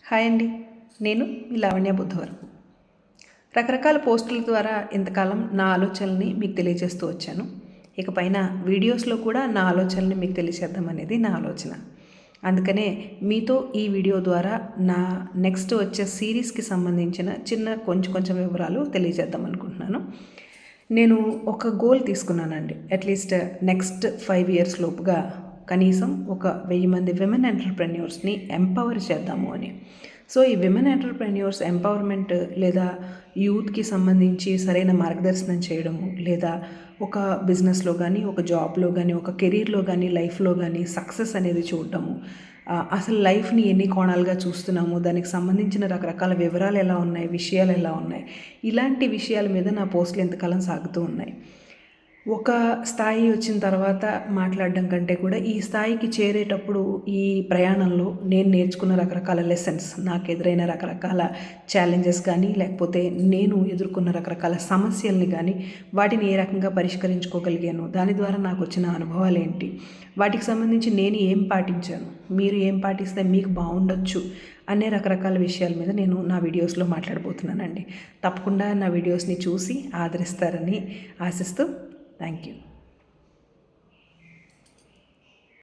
Hi అండి, నేను మీ లావణ్య బుద్ధవరం. రకరకాల పోస్టుల ద్వారా ఇంతకాలం నా ఆలోచనల్ని మీకు తెలియజేస్తూ వచ్చాను. ఇకపైన వీడియోస్లో కూడా నా ఆలోచనల్ని మీకు తెలియజేద్దాం అనేది నా ఆలోచన. అందుకనే మీతో ఈ వీడియో ద్వారా నా నెక్స్ట్ వచ్చే సిరీస్కి సంబంధించిన కొంచెం వివరాలు తెలియజేద్దాం అనుకుంటున్నాను. నేను ఒక గోల్ తీసుకున్నానండి. అట్లీస్ట్ నెక్స్ట్ 5 years లోపుగా కనీసం ఒక 1000 మంది విమెన్ ఎంటర్‌ప్రెన్యూర్స్ని ఎంపవర్ చేద్దాము అని. సో ఈ విమెన్ ఎంటర్‌ప్రెన్యూర్స్ ఎంపవర్మెంట్ లేదా యూత్కి సంబంధించి సరైన మార్గదర్శనం చేయడము, లేదా ఒక బిజినెస్లో కానీ, ఒక జాబ్లో కానీ, ఒక కెరీర్లో కానీ, లైఫ్లో కానీ సక్సెస్ అనేది చూడటము, అసలు లైఫ్ని ఎన్ని కోణాలుగా చూస్తున్నాము, దానికి సంబంధించిన రకరకాల వివరాలు ఎలా ఉన్నాయి, విషయాలు ఎలా ఉన్నాయి, ఇలాంటి విషయాల మీద నా పోస్టులు ఎంతకాలం సాగుతూ ఉన్నాయి. ఒక స్థాయి వచ్చిన తర్వాత మాట్లాడడం కంటే కూడా ఈ స్థాయికి చేరేటప్పుడు ఈ ప్రయాణంలో నేను నేర్చుకున్న రకరకాల లెసన్స్, నాకు ఎదురైన రకరకాల ఛాలెంజెస్ కానీ, లేకపోతే నేను ఎదుర్కొన్న రకరకాల సమస్యల్ని కానీ, వాటిని ఏ రకంగా పరిష్కరించుకోగలిగాను, దాని ద్వారా నాకు వచ్చిన అనుభవాలు ఏంటి, వాటికి సంబంధించి నేను ఏం పాటించాను, మీరు ఏం పాటిస్తే మీకు బాగుండొచ్చు అనే రకరకాల విషయాల మీద నేను నా వీడియోస్లో మాట్లాడబోతున్నానండి. తప్పకుండా నా వీడియోస్ని చూసి ఆదరిస్తారని ఆశిస్తూ థ్యాంక్ యూ.